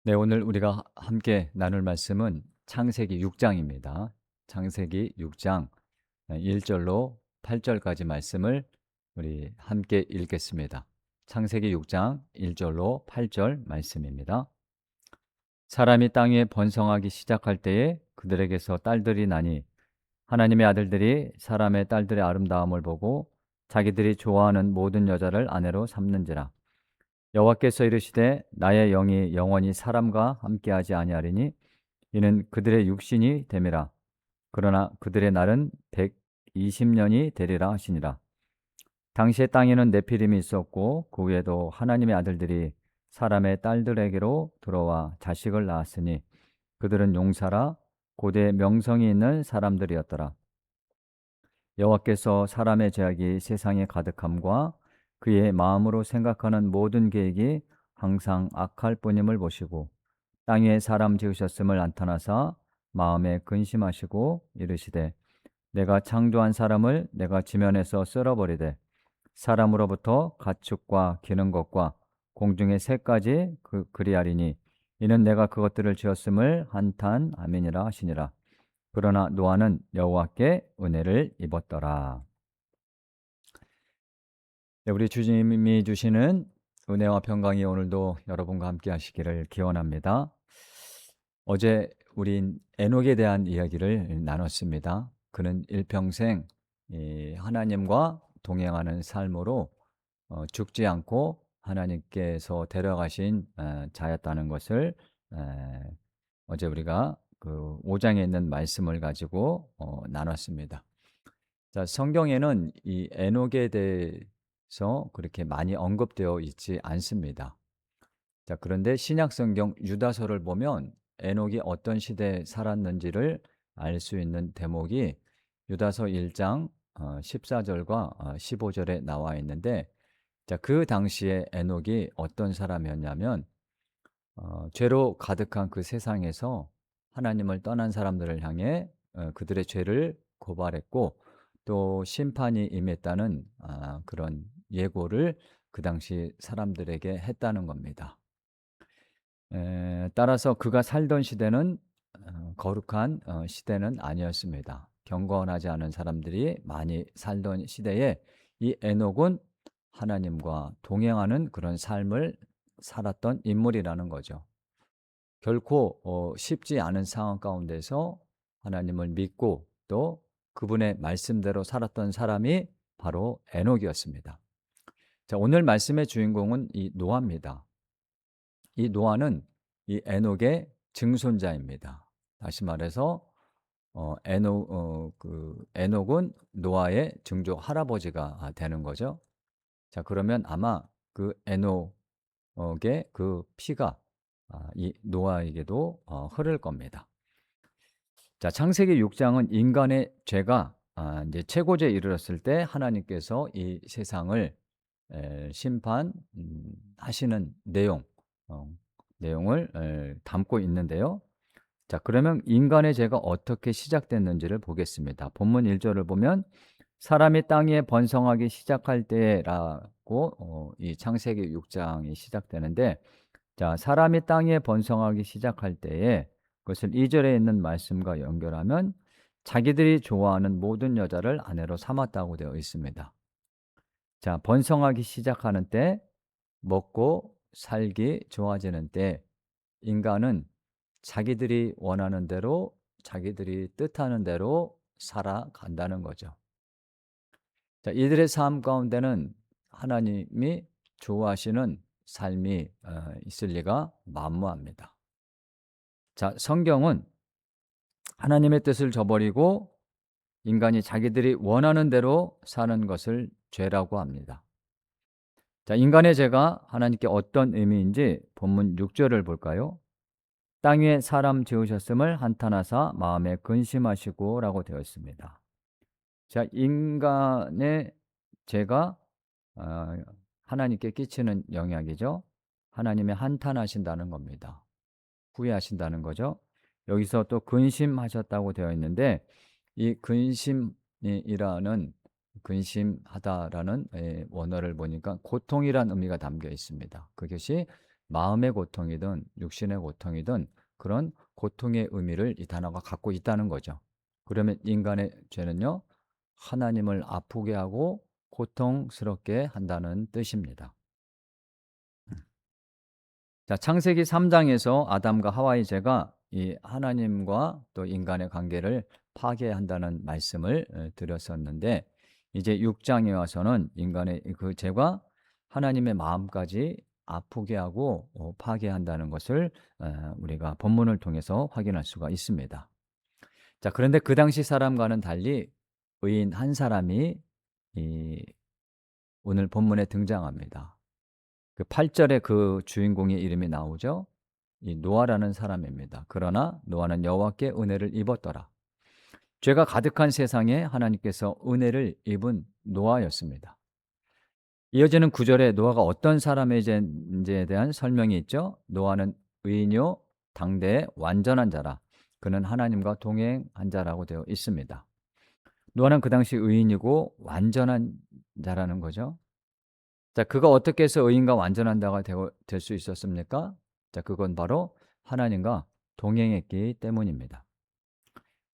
네, 오늘 우리가 함께 나눌 말씀은 창세기 6장입니다. 창세기 6장 1절로 8절까지 말씀을 우리 함께 읽겠습니다. 창세기 6장 1절로 8절 말씀입니다. 사람이 땅에 번성하기 시작할 때에 그들에게서 딸들이 나니 하나님의 아들들이 사람의 딸들의 아름다움을 보고 자기들이 좋아하는 모든 여자를 아내로 삼는지라. 여호와께서 이르시되 나의 영이 영원히 사람과 함께하지 아니하리니 이는 그들의 육신이 됨이라. 그러나 그들의 날은 120년이 되리라 하시니라. 당시에 땅에는 네피림이 있었고 그 후에도 하나님의 아들들이 사람의 딸들에게로 들어와 자식을 낳았으니 그들은 용사라 고대 명성이 있는 사람들이었더라. 여호와께서 사람의 죄악이 세상에 가득함과 그의 마음으로 생각하는 모든 계획이 항상 악할 뿐임을 보시고 땅 위에 사람 지으셨음을 나타나사 마음에 근심하시고 이르시되 내가 창조한 사람을 내가 지면에서 쓸어버리되 사람으로부터 가축과 기는 것과 공중의 새까지 그리하리니 이는 내가 그것들을 지었음을 한탄 아멘이라 하시니라. 그러나 노아는 여호와께 은혜를 입었더라. 네, 우리 주님이 주시는 은혜와 평강이 오늘도 여러분과 함께 하시기를 기원합니다. 어제 우린 에녹에 대한 이야기를 나눴습니다. 그는 일평생 하나님과 동행하는 삶으로 죽지 않고 하나님께서 데려가신 자였다는 것을 어제 우리가 그 5장에 있는 말씀을 가지고 나눴습니다. 자, 성경에는 이 에녹에 대해서 그렇게 많이 언급되어 있지 않습니다. 자, 그런데 신약 성경 유다서를 보면 에녹이 어떤 시대에 살았는지를 알 수 있는 대목이 유다서 1장 14절과 15절에 나와 있는데, 자, 그 당시에 에녹이 어떤 사람이었냐면 죄로 가득한 그 세상에서 하나님을 떠난 사람들을 향해 그들의 죄를 고발했고 또 심판이 임했다는 그런 예고를 그 당시 사람들에게 했다는 겁니다. 따라서 그가 살던 시대는 거룩한 시대는 아니었습니다. 경건하지 않은 사람들이 많이 살던 시대에 이 에녹은 하나님과 동행하는 그런 삶을 살았던 인물이라는 거죠. 결코 쉽지 않은 상황 가운데서 하나님을 믿고 또 그분의 말씀대로 살았던 사람이 바로 에녹이었습니다. 자, 오늘 말씀의 주인공은 이 노아입니다. 이 노아는 이 에녹의 증손자입니다. 다시 말해서 에녹은 노아의 증조 할아버지가 되는 거죠. 자, 그러면 아마 그 에녹의 그 피가 이 노아에게도 흐를 겁니다. 자, 창세기 6장은 인간의 죄가 이제 최고조에 이르렀을 때 하나님께서 이 세상을 심판 하시는 어, 내용을 담고 있는데요. 자, 그러면 인간의 죄가 어떻게 시작됐는지를 보겠습니다. 본문 1절을 보면 사람이 땅에 번성하기 시작할 때라고 이 창세기 6장이 시작되는데, 자, 사람이 땅에 번성하기 시작할 때에 그것을 2절에 있는 말씀과 연결하면 자기들이 좋아하는 모든 여자를 아내로 삼았다고 되어 있습니다. 자, 번성하기 시작하는 때, 먹고 살기 좋아지는 때 인간은 자기들이 원하는 대로 자기들이 뜻하는 대로 살아간다는 거죠. 자, 이들의 삶 가운데는 하나님이 좋아하시는 삶이 있을 리가 만무합니다. 자, 성경은 하나님의 뜻을 저버리고 인간이 자기들이 원하는 대로 사는 것을 죄라고 합니다. 자, 인간의 죄가 하나님께 어떤 의미인지 본문 6절을 볼까요? 땅 위에 사람 지으셨음을 한탄하사 마음에 근심하시고 라고 되어 있습니다. 자, 인간의 죄가 하나님께 끼치는 영향이죠. 하나님의 한탄하신다는 겁니다. 후회하신다는 거죠. 여기서 또 근심하셨다고 되어 있는데 이 근심하다라는 원어를 보니까 고통이란 의미가 담겨 있습니다. 그것이 마음의 고통이든 육신의 고통이든 그런 고통의 의미를 이 단어가 갖고 있다는 거죠. 그러면 인간의 죄는요, 하나님을 아프게 하고 고통스럽게 한다는 뜻입니다. 자, 창세기 3장에서 아담과 하와의 죄가 이 하나님과 또 인간의 관계를 파괴한다는 말씀을 드렸었는데, 이제 6장에 와서는 인간의 그 죄가 하나님의 마음까지 아프게 하고 파괴한다는 것을 우리가 본문을 통해서 확인할 수가 있습니다. 자, 그런데 그 당시 사람과는 달리 의인 한 사람이 이 오늘 본문에 등장합니다. 그 8절에 그 주인공의 이름이 나오죠. 이 노아라는 사람입니다. 그러나 노아는 여호와께 은혜를 입었더라. 죄가 가득한 세상에 하나님께서 은혜를 입은 노아였습니다. 이어지는 9절에 노아가 어떤 사람인지에 대한 설명이 있죠. 노아는 의인이요 당대의 완전한 자라. 그는 하나님과 동행한 자라고 되어 있습니다. 노아는 그 당시 의인이고 완전한 자라는 거죠. 자, 그가 어떻게 해서 의인과 완전한 자가 될 수 있었습니까? 자, 그건 바로 하나님과 동행했기 때문입니다.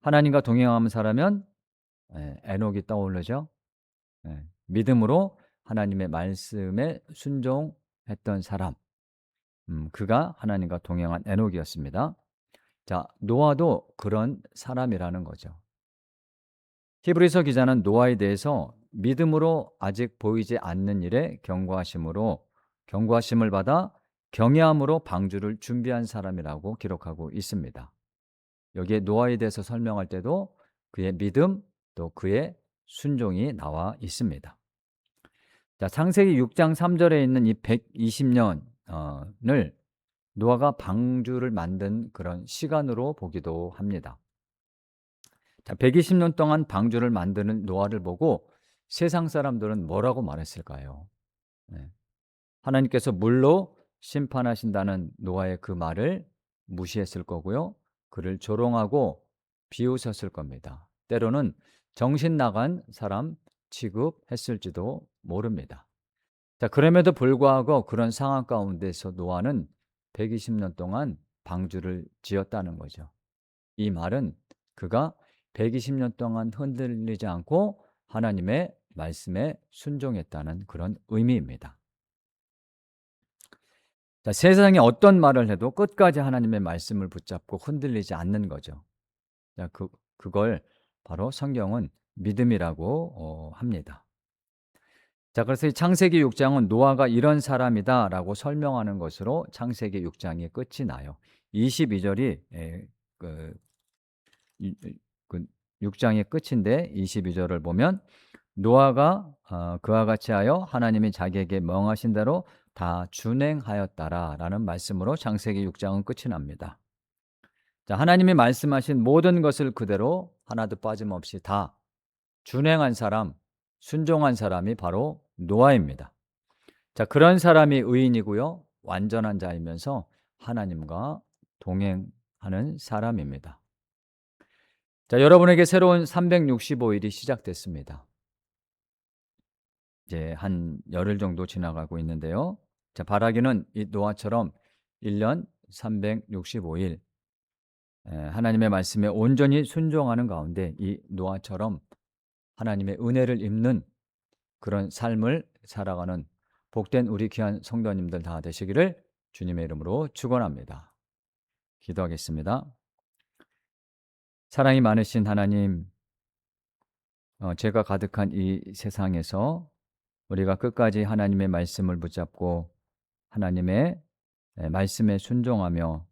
하나님과 동행하는 사람은 에녹이 떠오르죠. 믿음으로 하나님의 말씀에 순종했던 사람, 그가 하나님과 동행한 에녹이었습니다. 자, 노아도 그런 사람이라는 거죠. 히브리서 기자는 노아에 대해서 믿음으로 아직 보이지 않는 일에 경고하심을 받아 경외함으로 방주를 준비한 사람이라고 기록하고 있습니다. 여기에 노아에 대해서 설명할 때도 그의 믿음 또 그의 순종이 나와 있습니다. 자, 창세기 6장 3절에 있는 이 120년을 노아가 방주를 만든 그런 시간으로 보기도 합니다. 자, 120년 동안 방주를 만드는 노아를 보고 세상 사람들은 뭐라고 말했을까요? 하나님께서 물로 심판하신다는 노아의 그 말을 무시했을 거고요. 그를 조롱하고 비웃었을 겁니다. 때로는 정신 나간 사람 취급했을지도 모릅니다. 자, 그럼에도 불구하고 그런 상황 가운데서 노아는 120년 동안 방주를 지었다는 거죠. 이 말은 그가 120년 동안 흔들리지 않고 하나님의 말씀에 순종했다는 그런 의미입니다. 자, 세상에 어떤 말을 해도 끝까지 하나님의 말씀을 붙잡고 흔들리지 않는 거죠. 자, 그걸 바로 성경은 믿음이라고 합니다. 자, 그래서 이 창세기 6장은 노아가 이런 사람이다라고 설명하는 것으로 창세기 6장이 끝이 나요. 22절이 그 6장의 끝인데 22절을 보면 노아가 그와 같이 하여 하나님이 자기에게 명하신 대로 다 준행하였다라 라는 말씀으로 창세기 6장은 끝이 납니다. 자, 하나님이 말씀하신 모든 것을 그대로 하나도 빠짐없이 다 준행한 사람, 순종한 사람이 바로 노아입니다. 자, 그런 사람이 의인이고요, 완전한 자이면서 하나님과 동행하는 사람입니다. 자, 여러분에게 새로운 365일이 시작됐습니다. 이제 한 열흘 정도 지나가고 있는데요. 자, 바라기는 이 노아처럼 1년 365일 하나님의 말씀에 온전히 순종하는 가운데 이 노아처럼 하나님의 은혜를 입는 그런 삶을 살아가는 복된 우리 귀한 성도님들 다 되시기를 주님의 이름으로 축원합니다. 기도하겠습니다. 사랑이 많으신 하나님, 죄가 가득한 이 세상에서 우리가 끝까지 하나님의 말씀을 붙잡고 하나님의 말씀에 순종하며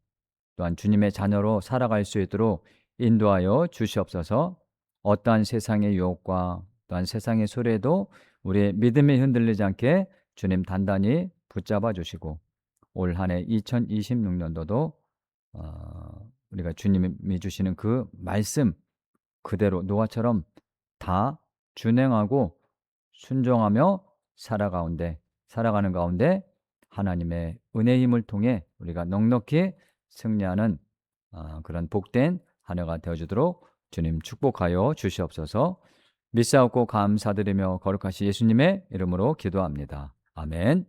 또한 주님의 자녀로 살아갈 수 있도록 인도하여 주시옵소서. 어떠한 세상의 유혹과 또한 세상의 소리에도 우리의 믿음이 흔들리지 않게 주님 단단히 붙잡아 주시고 올 한 해 2026년도도 우리가 주님이 주시는 그 말씀 그대로 노아처럼 다 준행하고 순종하며 살아가는 가운데 하나님의 은혜의 힘을 통해 우리가 넉넉히 승리하는 그런 복된 한 해가 되어주도록 주님 축복하여 주시옵소서. 믿사옵고 감사드리며 거룩하신 예수님의 이름으로 기도합니다. 아멘.